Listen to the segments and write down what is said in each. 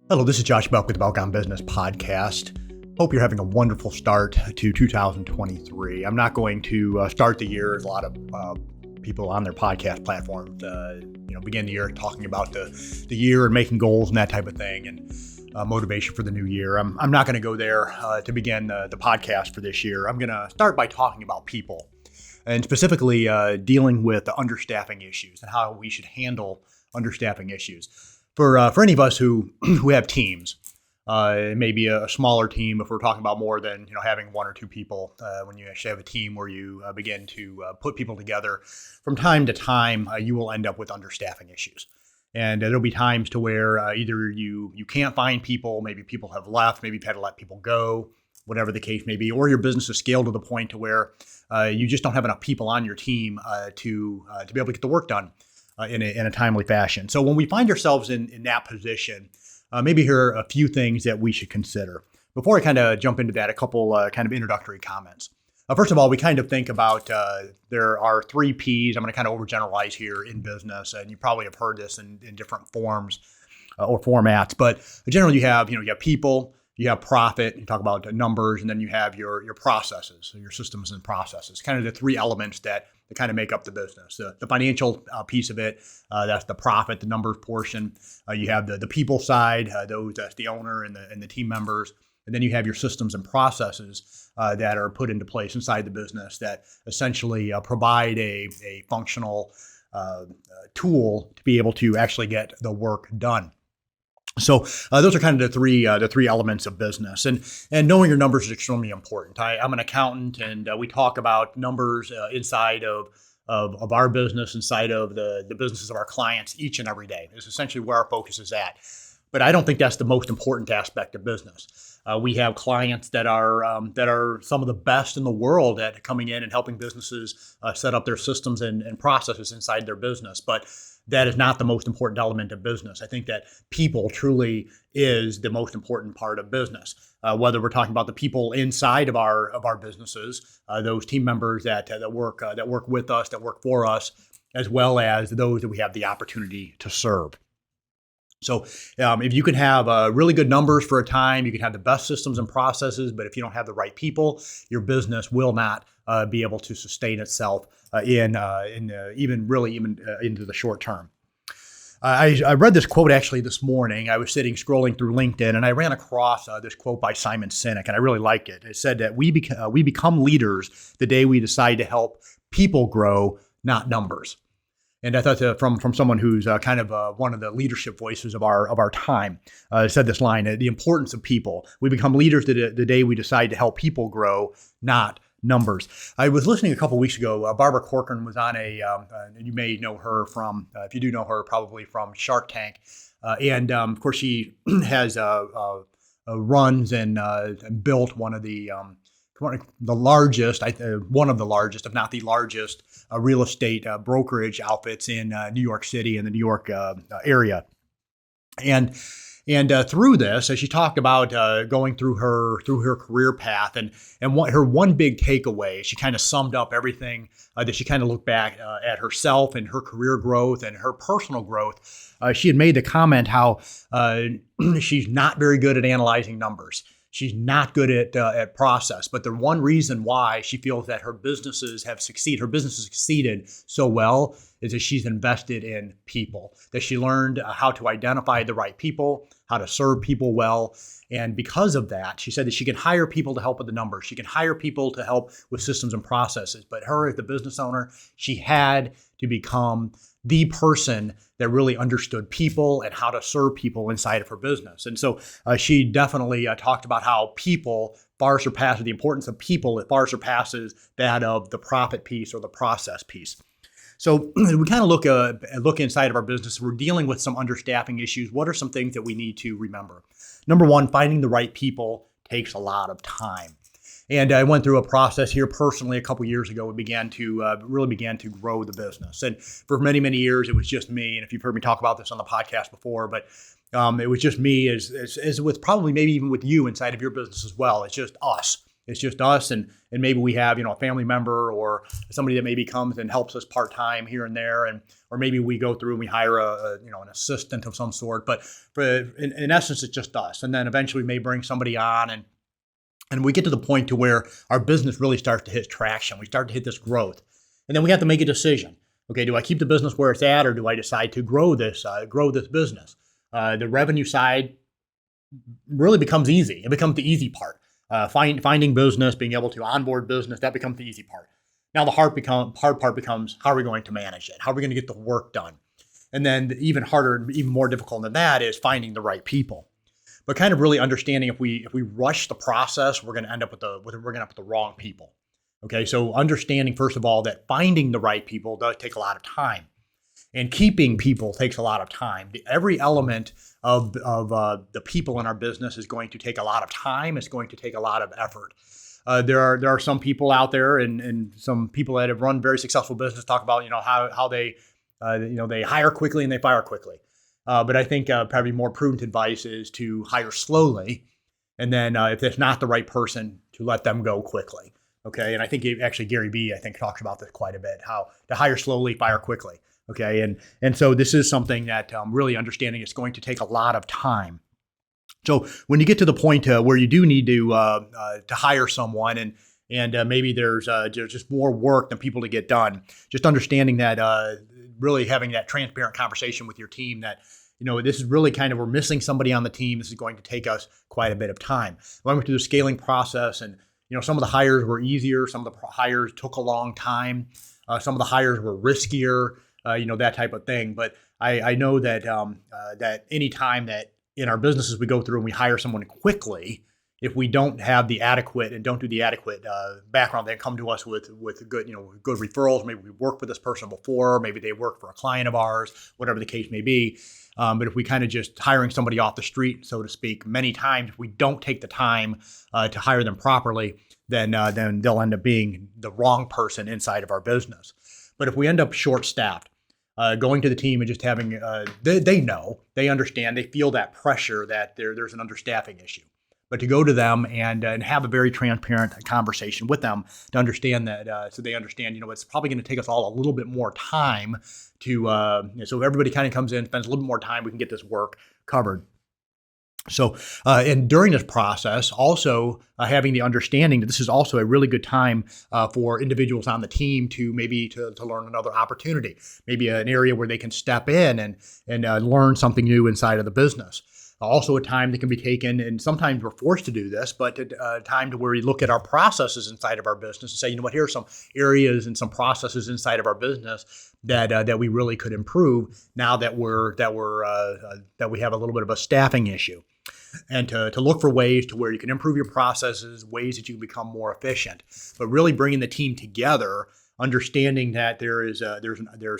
Hello, this is Josh Belk with the Belk on Business podcast. Hope you're having a wonderful start to 2023. I'm not going to start the year as a lot of people on their podcast platforms, begin the year talking about the year and making goals and that type of thing and motivation for the new year. I'm not going to go there to begin the podcast for this year. I'm going to start by talking about people and specifically dealing with the understaffing issues and how we should handle understaffing issues. For any of us who have teams, maybe a smaller team, if we're talking about more than having one or two people, when you actually have a team where you begin to put people together, from time to time, you will end up with understaffing issues. And there'll be times to where either you can't find people, maybe people have left, maybe you've had to let people go, whatever the case may be, or your business is scaled to the point to where you just don't have enough people on your team to be able to get the work done in a timely fashion. So when we find ourselves in that position, maybe here are a few things that we should consider. Before I kind of jump into that, a couple kind of introductory comments. First of all, we kind of think about there are 3 Ps. I'm going to kind of overgeneralize here in business, and you probably have heard this in different forms or formats. But generally, you have people, you have profit, you talk about numbers, and then you have your processes, so your systems and processes. Kind of the 3 elements that kind of make up the business. The financial piece of it, that's the profit, the numbers portion. You have the people side, that's the owner and the team members. And then you have your systems and processes that are put into place inside the business that essentially provide a functional tool to be able to actually get the work done. So those are kind of the three elements of business, and knowing your numbers is extremely important. I'm an accountant, and we talk about numbers inside of our business, inside of the businesses of our clients each and every day. It's essentially where our focus is at. But I don't think that's the most important aspect of business. We have clients that are some of the best in the world at coming in and helping businesses set up their systems and processes inside their business. But that is not the most important element of business. I think that people truly is the most important part of business. Whether we're talking about the people inside of our businesses, those team members that work with us, that work for us, as well as those that we have the opportunity to serve. So if you can have really good numbers for a time, you can have the best systems and processes, but if you don't have the right people, your business will not be able to sustain itself even into the short term. I read this quote actually this morning. I was scrolling through LinkedIn, and I ran across this quote by Simon Sinek, and I really liked it. It said that we become leaders the day we decide to help people grow, not numbers. And I thought from someone who's kind of one of the leadership voices of our time, said this line: the importance of people. We become leaders the day we decide to help people grow, not numbers. I was listening a couple weeks ago. Barbara Corcoran was on you may know her from, if you do know her, probably from Shark Tank. And of course, she has runs and built one of the largest, if not the largest, real estate brokerage outfits in New York City and the New York area. And through this, as she talked about going through her career path, and her one big takeaway, she kind of summed up everything that she kind of looked back at herself and her career growth and her personal growth. She had made the comment how she's not very good at analyzing numbers. She's not good at process, but the one reason why she feels that her businesses have succeeded so well is that she's invested in people, that she learned how to identify the right people, how to serve people well. And because of that, she said that she can hire people to help with the numbers. She can hire people to help with systems and processes. But her as the business owner, she had to become the person that really understood people and how to serve people inside of her business. And so she definitely talked about how people far surpasses the importance of people. It far surpasses that of the profit piece or the process piece. So we kind of look inside of our business. We're dealing with some understaffing issues. What are some things that we need to remember? Number one, finding the right people takes a lot of time. And I went through a process here personally a couple years ago. We really began to grow the business. And for many, many years, it was just me. And if you've heard me talk about this on the podcast before, but it was just me as with probably maybe even with you inside of your business as well. It's just us. It's just us, and maybe we have a family member or somebody that maybe comes and helps us part time here and there, and or maybe we go through and we hire an assistant of some sort. But in essence, it's just us, and then eventually we may bring somebody on, and we get to the point to where our business really starts to hit traction. We start to hit this growth, and then we have to make a decision. Okay, do I keep the business where it's at, or do I decide to grow this business? The revenue side really becomes easy. It becomes the easy part. Finding business, being able to onboard business, that becomes the easy part. Now the hard part becomes, how are we going to manage it? How are we going to get the work done? And then even harder, even more difficult than that is finding the right people. But kind of really understanding if we rush the process, we're going to end up with the wrong people. Okay, so understanding first of all that finding the right people does take a lot of time, and keeping people takes a lot of time. Every element of the people in our business is going to take a lot of time. It's going to take a lot of effort. There are some people out there, and some people that have run very successful business talk about how they they hire quickly and they fire quickly. But I think probably more prudent advice is to hire slowly, and then if it's not the right person, to let them go quickly. Okay, and I think actually Gary B, I think, talks about this quite a bit, how to hire slowly, fire quickly. Okay, and so this is something that really understanding it's going to take a lot of time. So when you get to the point where you do need to hire someone, and maybe there's just more work than people to get done, just understanding that really having that transparent conversation with your team that this is really kind of, we're missing somebody on the team. This is going to take us quite a bit of time. I went through the scaling process, and some of the hires were easier. Some of the hires took a long time. Some of the hires were riskier. That type of thing. But I know that that any time that in our businesses we go through and we hire someone quickly, if we don't have the adequate and don't do the adequate background, they come to us with good good referrals. Maybe we worked with this person before. Maybe they work for a client of ours. Whatever the case may be. But if we kind of just hiring somebody off the street, so to speak, many times if we don't take the time to hire them properly, then they'll end up being the wrong person inside of our business. But if we end up short-staffed, going to the team and just having, they understand, they feel that pressure that there's an understaffing issue. But to go to them and have a very transparent conversation with them to understand that, so they understand, it's probably going to take us all a little bit more time to, so everybody kind of comes in, spends a little bit more time, we can get this work covered. So, and during this process, also having the understanding that this is also a really good time for individuals on the team to maybe to learn another opportunity, maybe an area where they can step in and learn something new inside of the business. Also a time that can be taken, and sometimes we're forced to do this, but a time to where we look at our processes inside of our business and say, here are some areas and some processes inside of our business that we really could improve now that we have a little bit of a staffing issue. And to look for ways to where you can improve your processes, ways that you can become more efficient, but really bringing the team together, understanding that there's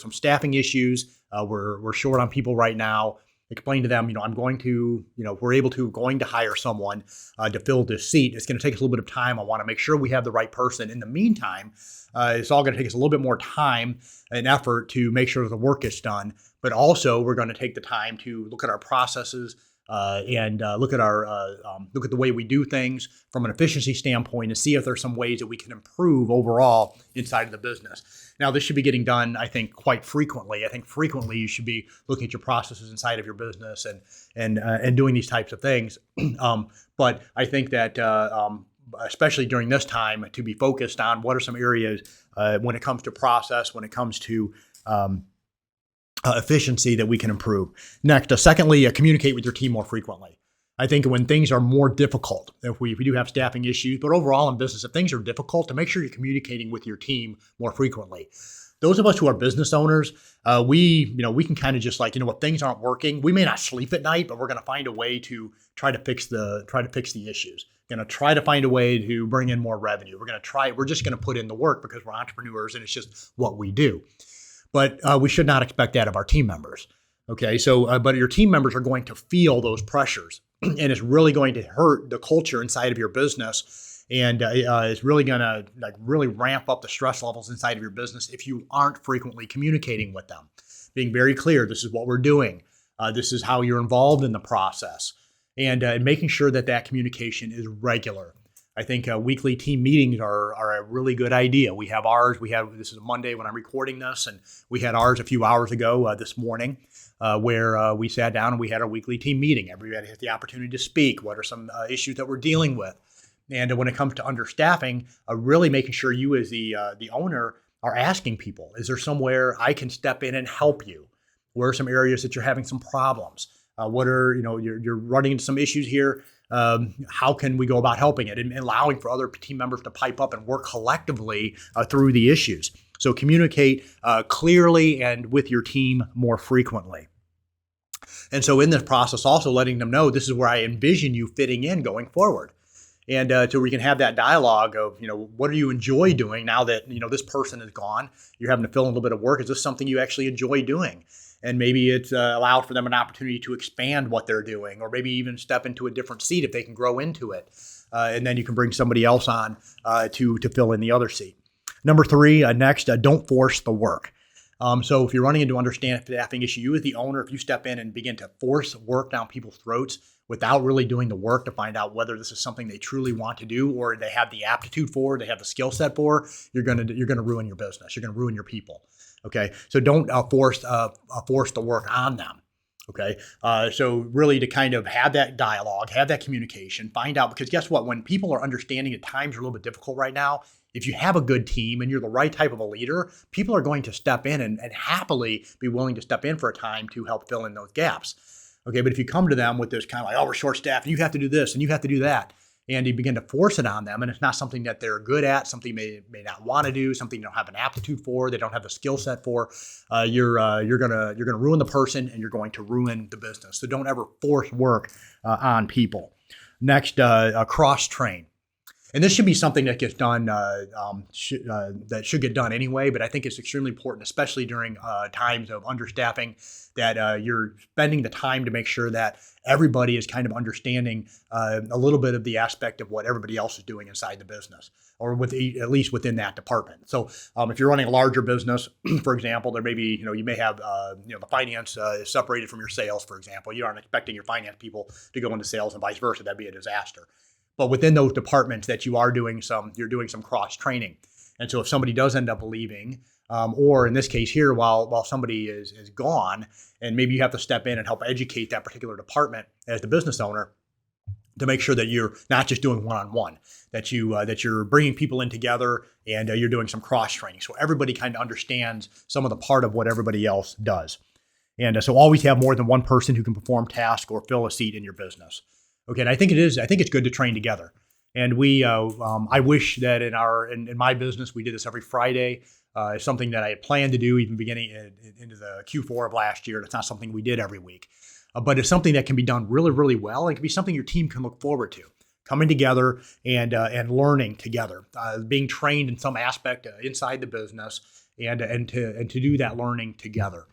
some staffing issues. We're short on people right now. Explain to them, I'm going to, we're going to hire someone to fill this seat. It's going to take us a little bit of time. I want to make sure we have the right person. In the meantime, it's all going to take us a little bit more time and effort to make sure that the work gets done. But also, we're going to take the time to look at our processes and look at the way we do things from an efficiency standpoint and see if there's some ways that we can improve overall inside of the business. Now, this should be getting done, I think, quite frequently. I think frequently you should be looking at your processes inside of your business and doing these types of things. But I think that especially during this time, to be focused on what are some areas when it comes to process, when it comes to efficiency that we can improve. Next, secondly, communicate with your team more frequently. I think when things are more difficult, if we do have staffing issues, but overall in business, if things are difficult, to make sure you're communicating with your team more frequently. Those of us who are business owners, we can kind of just if things aren't working, we may not sleep at night, but we're going to find a way to try to fix the issues. Going to try to find a way to bring in more revenue. We're just going to put in the work because we're entrepreneurs and it's just what we do. But we should not expect that of our team members. Okay, so but your team members are going to feel those pressures, and it's really going to hurt the culture inside of your business, and it's really going to really ramp up the stress levels inside of your business if you aren't frequently communicating with them, being very clear. This is what we're doing. This is how you're involved in the process, and making sure that communication is regular. I think weekly team meetings are a really good idea. We have ours. This is a Monday when I'm recording this, and we had ours a few hours ago this morning, where we sat down and we had our weekly team meeting. Everybody has the opportunity to speak. What are some issues that we're dealing with? And when it comes to understaffing, really making sure you as the owner are asking people, is there somewhere I can step in and help you? Where are some areas that you're having some problems? What are, you're running into some issues here. How can we go about helping it, and allowing for other team members to pipe up and work collectively through the issues? So communicate clearly and with your team more frequently. And so in this process, also letting them know this is where I envision you fitting in going forward. And so we can have that dialogue of, what do you enjoy doing now that, this person is gone? You're having to fill in a little bit of work. Is this something you actually enjoy doing? And maybe it's allowed for them an opportunity to expand what they're doing, or maybe even step into a different seat if they can grow into it. And then you can bring somebody else on to fill in the other seat. Number 3, next, don't force the work. So if you're running into understaffing issue, you as the owner, if you step in and begin to force work down people's throats without really doing the work to find out whether this is something they truly want to do, or they have the aptitude for, they have the skill set for, you're going to ruin your business. You're going to ruin your people. Okay, so don't force the work on them. Okay, so really to kind of have that dialogue, have that communication, find out, because guess what? When people are understanding that times are a little bit difficult right now, if you have a good team and you're the right type of a leader, people are going to step in and happily be willing to step in for a time to help fill in those gaps. Okay, but if you come to them with this kind of like, oh, we're short-staffed, and you have to do this and you have to do that, and you begin to force it on them, and it's not something that they're good at, something they may not want to do, something they don't have an aptitude for, they don't have the skill set for, you're gonna ruin the person, and you're going to ruin the business. So don't ever force work on people. Next, cross-train. And this should be something that gets done, that should get done anyway, but I think it's extremely important, especially during times of understaffing, that you're spending the time to make sure that everybody is kind of understanding a little bit of the aspect of what everybody else is doing inside the business, or at least within that department. So if you're running a larger business, for example, there may be, you may have, the finance is separated from your sales, for example. You aren't expecting your finance people to go into sales and vice versa. That'd be a disaster. But within those departments that you're doing some cross training. And so if somebody does end up leaving, or in this case here, while somebody is gone, and maybe you have to step in and help educate that particular department as the business owner, to make sure that you're not just doing one-on-one, that you're bringing people in together, and you're doing some cross training, so everybody kind of understands some of the part of what everybody else does. And so always have more than one person who can perform tasks or fill a seat in your business. Okay, and I think it's good to train together. And I wish that in my business we did this every Friday. It's something that I had planned to do even beginning into the Q4 of last year. It's not something we did every week, but it's something that can be done really, really well. It can be something your team can look forward to, coming together and learning together, being trained in some aspect inside the business, and to do that learning together.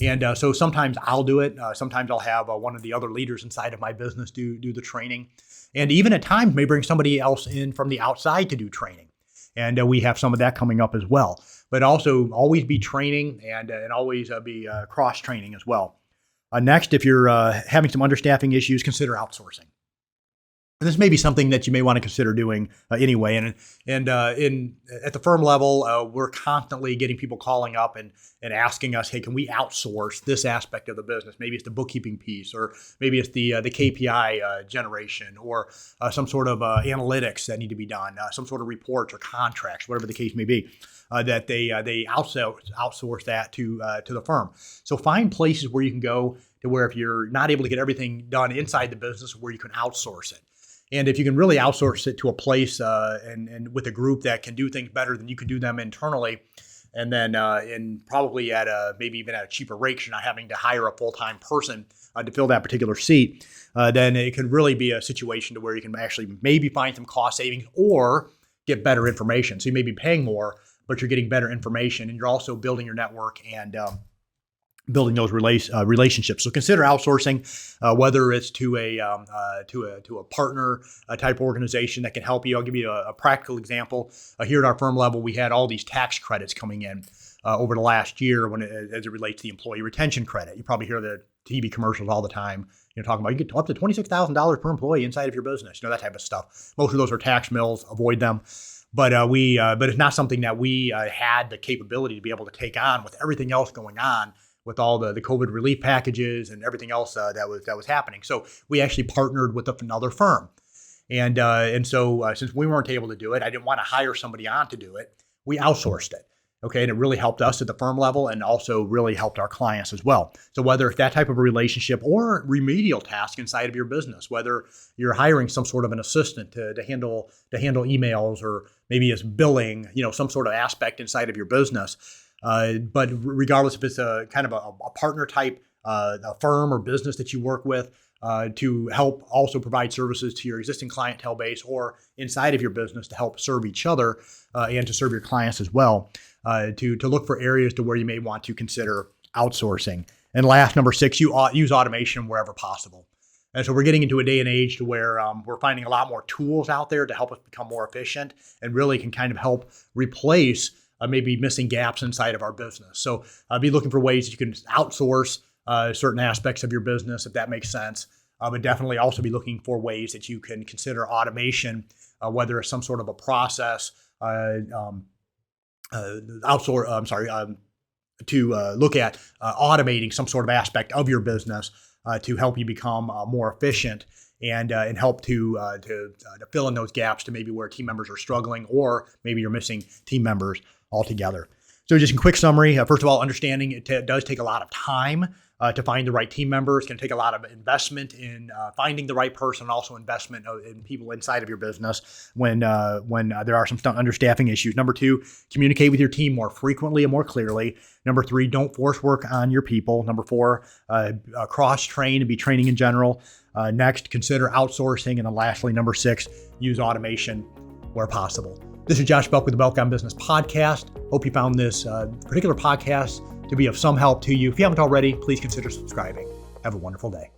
And so sometimes I'll do it. Sometimes I'll have one of the other leaders inside of my business do the training. And even at times may bring somebody else in from the outside to do training. And we have some of that coming up as well. But also always be training and always be cross-training as well. Next, if you're having some understaffing issues, consider outsourcing. And this may be something that you may want to consider doing anyway. And at the firm level, we're constantly getting people calling up and asking us, hey, can we outsource this aspect of the business? Maybe it's the bookkeeping piece, or maybe it's the KPI generation, or some sort of analytics that need to be done, some sort of reports or contracts, whatever the case may be, that they outsource that to the firm. So find places where you can go to where if you're not able to get everything done inside the business, where you can outsource it. And if you can really outsource it to a place and with a group that can do things better than you can do them internally, and then probably at maybe even at a cheaper rate, you're not having to hire a full-time person to fill that particular seat, then it can really be a situation to where you can actually maybe find some cost savings or get better information. So you may be paying more, but you're getting better information, and you're also building your network and building those relationships. So consider outsourcing, whether it's to a partner type organization that can help you. I'll give you a practical example. Here at our firm level, we had all these tax credits coming in over the last year as it relates to the employee retention credit. You probably hear the TV commercials all the time. talking about you get up to $26,000 per employee inside of your business, that type of stuff. Most of those are tax mills, avoid them. But it's not something that we had the capability to be able to take on with everything else going on, with all the COVID relief packages and everything else that was happening. So we actually partnered with another firm. And so since we weren't able to do it, I didn't want to hire somebody on to do it. We outsourced it. Okay. And it really helped us at the firm level and also really helped our clients as well. So whether it's that type of a relationship or remedial task inside of your business, whether you're hiring some sort of an assistant to handle emails, or maybe it's billing, some sort of aspect inside of your business. But regardless if it's a kind of a partner type a firm or business that you work with, to help also provide services to your existing clientele base or inside of your business to help serve each other and to serve your clients as well, to look for areas to where you may want to consider outsourcing. And last, number 6, use automation wherever possible. And so we're getting into a day and age to where we're finding a lot more tools out there to help us become more efficient and really can kind of help replace maybe missing gaps inside of our business. So be looking for ways that you can outsource certain aspects of your business, if that makes sense. But definitely also be looking for ways that you can consider automation, whether it's some sort of a process, to look at automating some sort of aspect of your business to help you become more efficient and help to fill in those gaps to maybe where team members are struggling, or maybe you're missing team members altogether. So just in quick summary, first of all, understanding it does take a lot of time to find the right team members. It's going to take a lot of investment in finding the right person, and also investment in people inside of your business when there are some understaffing issues. Number 2, communicate with your team more frequently and more clearly. Number 3, don't force work on your people. Number 4, cross-train and be training in general. Next, consider outsourcing. And then lastly, number 6, use automation where possible. This is Josh Belk with the Belk on Business podcast. Hope you found this particular podcast to be of some help to you. If you haven't already, please consider subscribing. Have a wonderful day.